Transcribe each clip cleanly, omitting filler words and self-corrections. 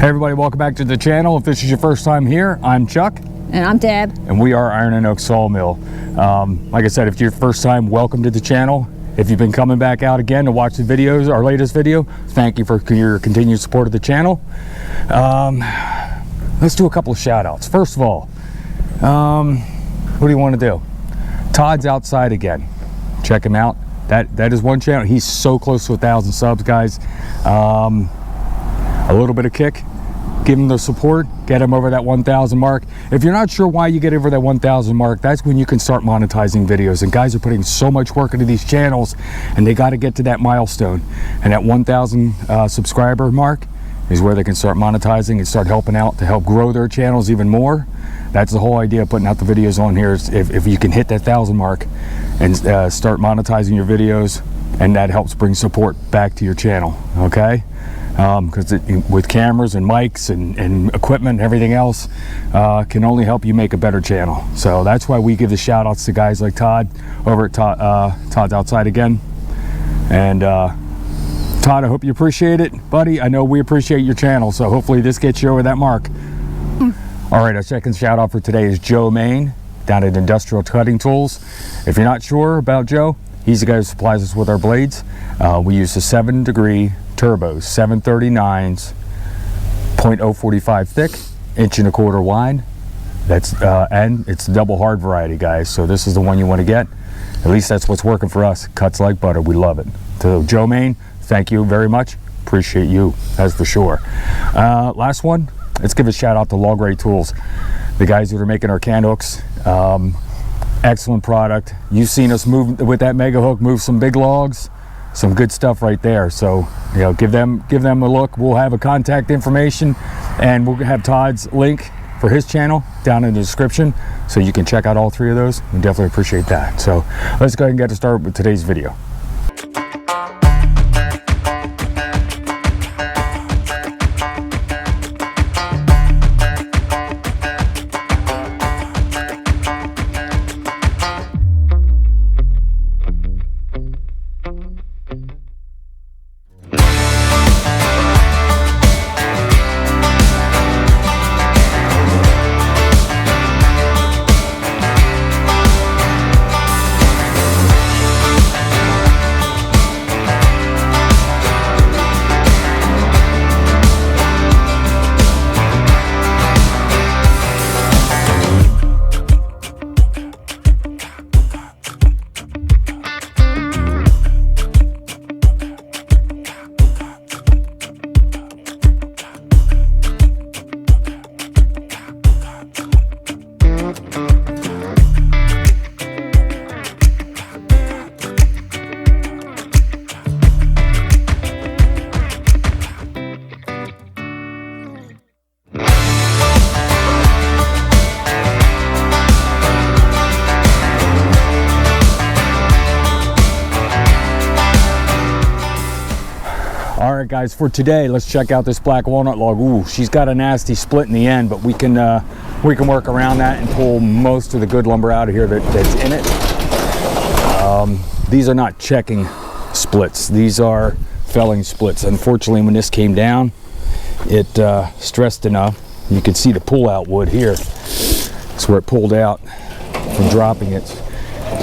Hey everybody, welcome back to the channel. If this is your first time here, I'm Chuck. And I'm Deb. And we are Iron and Oak Sawmill. Like I said, if you're your first time, welcome to the channel. If you've been coming back out again to watch the videos, our latest video, thank you for your continued support of the channel. Let's do a couple of shout outs. First of all, what do you want to do? Todd's outside again. Check him out. That is one channel. He's so close to 1,000 subs, guys. A little bit of kick, give him the support, get him over that 1,000 mark. If you're not sure why you get over that 1,000 mark, that's when you can start monetizing videos. And guys are putting so much work into these channels, and they got to get to that milestone. And that 1,000 subscriber mark is where they can start monetizing and start helping out to help grow their channels even more. That's the whole idea of putting out the videos on here, is if you can hit that 1,000 mark and start monetizing your videos, and that helps bring support back to your channel, okay? Because with cameras and mics and equipment and everything else, can only help you make a better channel. So that's why we give the shout outs to guys like Todd over at Todd's outside again. And Todd, I hope you appreciate it, buddy. I know we appreciate your channel, so hopefully this gets you over that mark. All right, our second shout out for today is Joe Maine down at Industrial Cutting Tools. If you're not sure about Joe, he's the guy who supplies us with our blades. We use the 7-degree turbos, 739s, 0.045 thick, 1.25 inch wide. That's and it's the double hard variety, guys. So this is the one you want to get. At least that's what's working for us. Cuts like butter. We love it. So Joe Maine, thank you very much. Appreciate you, that's for sure. Last one, let's give a shout out to Log Ray Tools, the guys that are making our can hooks. Excellent product. You've seen us move with that mega hook, move some big logs. Some good stuff right there. So, you know, give them a look. We'll have a contact information, and we'll have Todd's link for his channel down in the description, so you can check out all three of those. We definitely appreciate that. So let's go ahead and get started with today's video. All right, guys, for today, let's check out this black walnut log. Ooh, she's got a nasty split in the end, but we can work around that and pull most of the good lumber out of here that's in it. These are not checking splits. These are felling splits. Unfortunately, when this came down, it stressed enough. You can see the pull-out wood here. That's where it pulled out from dropping it.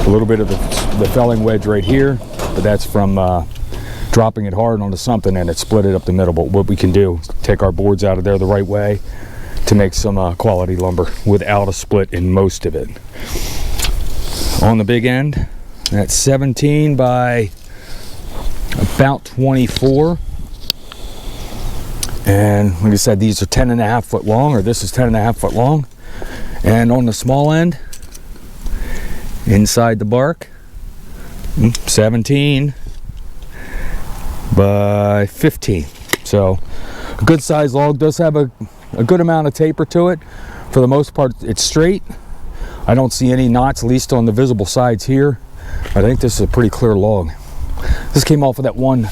A little bit of the felling wedge right here, but that's from dropping it hard onto something, and it split it up the middle. But what we can do is take our boards out of there the right way to make some quality lumber without a split in most of it. On the big end, that's 17 by about 24. And like I said, these are 10.5 foot long, or this is 10.5 foot long. And on the small end, inside the bark, 17 by 15. So a good size log. Does have a good amount of taper to it. For the most part, it's straight. I don't see any knots, at least on the visible sides here. I think this is a pretty clear log. This came off of that one.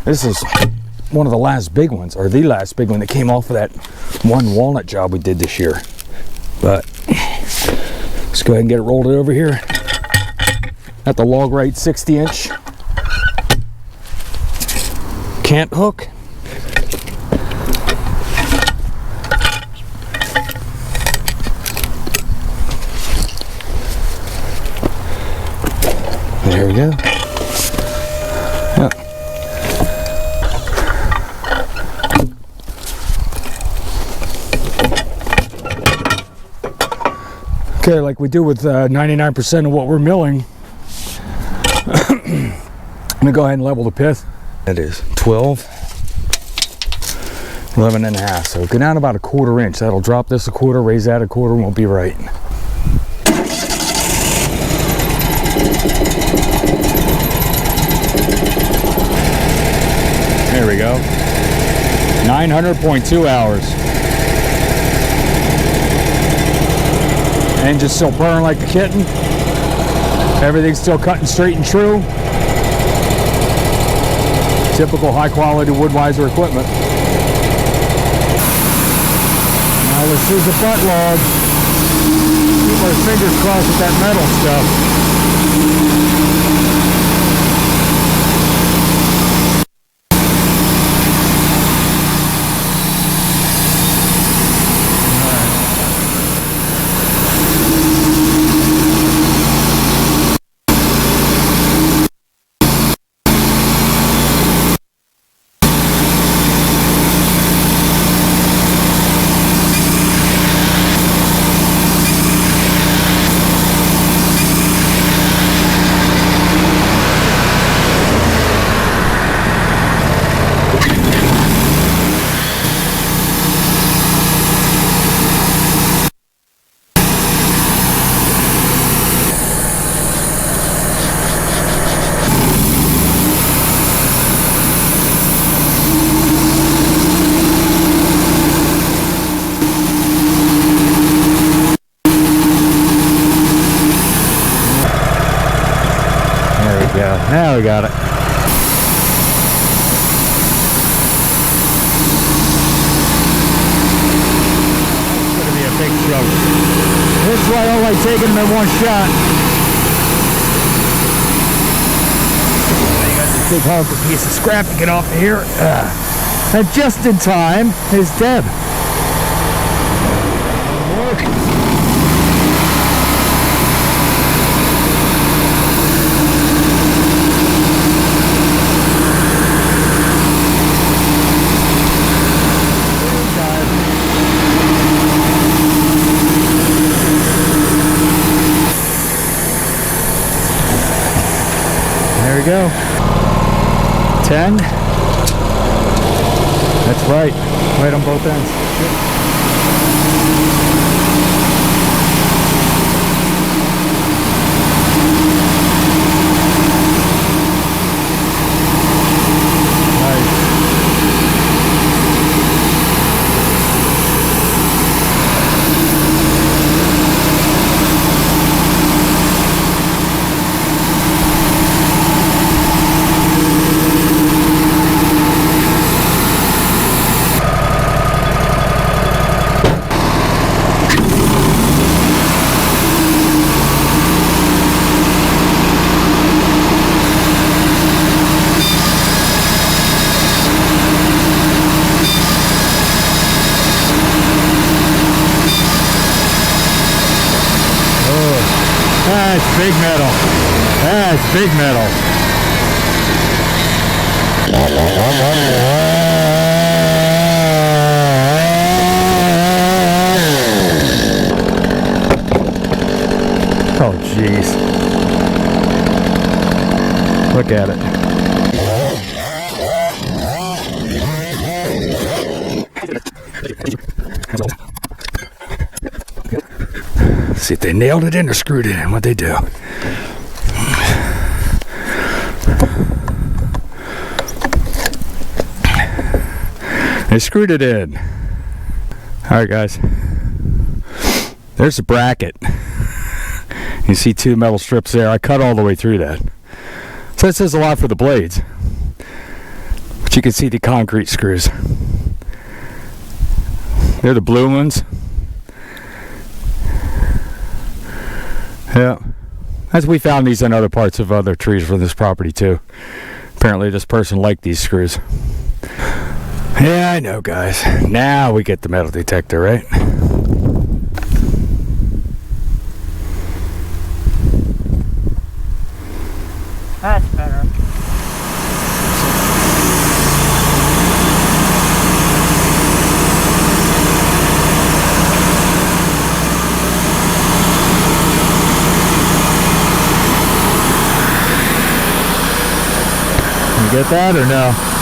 This is one of the last big ones, or the last big one that came off of that one walnut job we did this year. But let's go ahead and get it rolled over here. At the Log Ray 60-inch cant hook. There we go. Yep. Okay, like we do with 99% of what we're milling. I'm gonna go ahead and level the pith. That is 12, 11 and a half. So go down about a 1/4 inch. That'll drop this a 1/4, raise that a 1/4, and we'll be right. There we go. 900.2 hours. Engine's still purring like a kitten. Everything's still cutting straight and true. Typical high quality Woodweiser equipment. Now this is a butt log. Keep our fingers crossed with that metal stuff. Now we got it. It's going to be a big struggle. This is why I don't like taking them in one shot. You got this big honking piece of scrap to get off of here. And just in time is Deb. There we go. 10. That's right. Right on both ends. That's big metal. That's big metal. Oh, jeez. Look at it. See if they nailed it in or screwed it in. What'd they do? They screwed it in. Alright guys. There's the bracket. You see two metal strips there. I cut all the way through that. So that says a lot for the blades. But you can see the concrete screws. They're the blue ones. Yeah, as we found these in other parts of other trees from this property too. Apparently this person liked these screws. Yeah, I know guys. Now we get the metal detector, right? get that or no?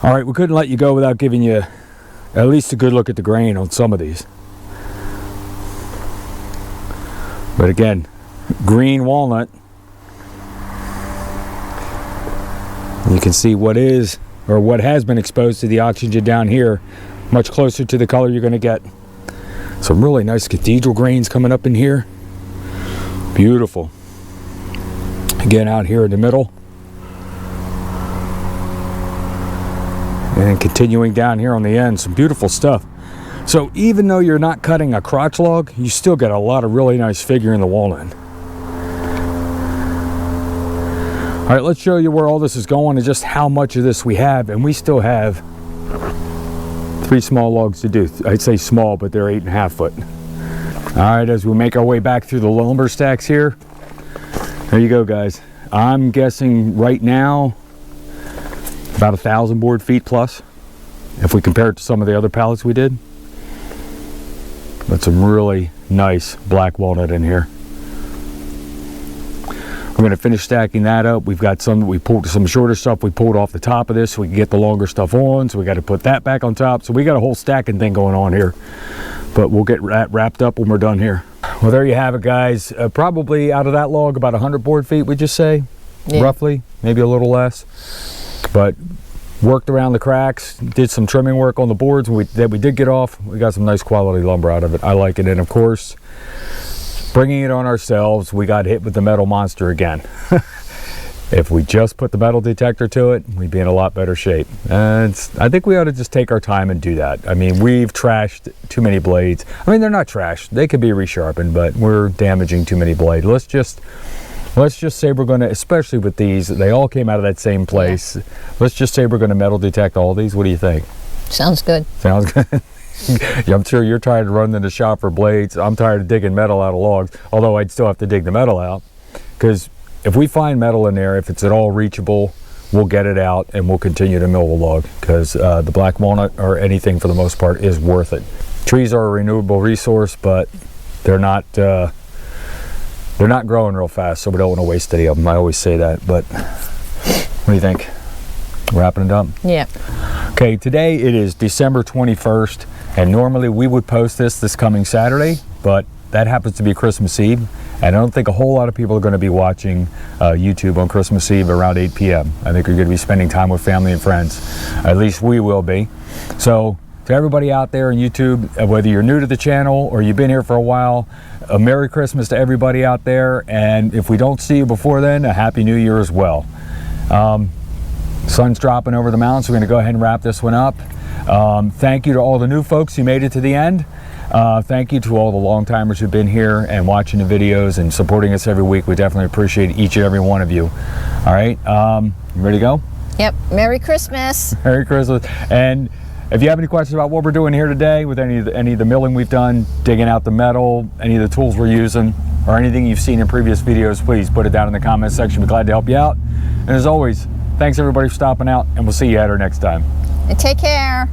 All right, we couldn't let you go without giving you at least a good look at the grain on some of these. But again, green walnut. You can see what is, or what has been exposed to the oxygen down here, much closer to the color you're going to get. Some really nice cathedral grains coming up in here. Beautiful. Again, out here in the middle. And continuing down here on the end, some beautiful stuff. So even though you're not cutting a crotch log, you still get a lot of really nice figure in the walnut. All right, let's show you where all this is going and just how much of this we have. And we still have 3 small logs to do. I'd say small, but they're 8.5 foot. All right, as we make our way back through the lumber stacks here, there you go, guys. I'm guessing right now about 1,000 board feet plus, if we compare it to some of the other pallets we did. But some really nice black walnut in here. We're going to finish stacking that up. We've got some, we pulled some shorter stuff we pulled off the top of this so we can get the longer stuff on. So we got to put that back on top. So we got a whole stacking thing going on here. But we'll get that wrapped up when we're done here. Well, there you have it, guys. Probably out of that log about 100 board feet, we just say, roughly, maybe a little less. But worked around the cracks, did some trimming work on the boards that we did get off. We got some nice quality lumber out of it. I like it. And of course, bringing it on ourselves, we got hit with the metal monster again. If we just put the metal detector to it, we'd be in a lot better shape. And I think we ought to just take our time and do that. I mean, we've trashed too many blades. I mean, they're not trashed. They could be resharpened, but we're damaging too many blades. Let's just say we're going to, especially with these, they all came out of that same place. Yeah. Let's just say we're going to metal detect all these. What do you think? Sounds good. Sounds good. I'm sure you're tired of running in the shop for blades. I'm tired of digging metal out of logs, although I'd still have to dig the metal out. Because if we find metal in there, if it's at all reachable, we'll get it out and we'll continue to mill the log. Because the black walnut or anything for the most part is worth it. Trees are a renewable resource, but they're not growing real fast, so we don't want to waste any of them. I always say that, but what do you think? Wrapping it up? Yeah. Okay, today it is December 21st, and normally we would post this coming Saturday, but that happens to be Christmas Eve, and I don't think a whole lot of people are going to be watching YouTube on Christmas Eve around 8 p.m. I think you're going to be spending time with family and friends. At least we will be. So to everybody out there on YouTube, whether you're new to the channel or you've been here for a while, a Merry Christmas to everybody out there, and if we don't see you before then, a Happy New Year as well. Sun's dropping over the mountains, so we're going to go ahead and wrap this one up. Thank you to all the new folks who made it to the end. Thank you to all the long timers who've been here and watching the videos and supporting us every week. We definitely appreciate each and every one of you. All right, you ready to go? Yep. Merry Christmas. Merry Christmas. And if you have any questions about what we're doing here today with any of the milling we've done, digging out the metal, any of the tools we're using, or anything you've seen in previous videos, please put it down in the comments section. We're glad to help you out. And as always, thanks everybody for stopping out, and we'll see you at our next time. And take care.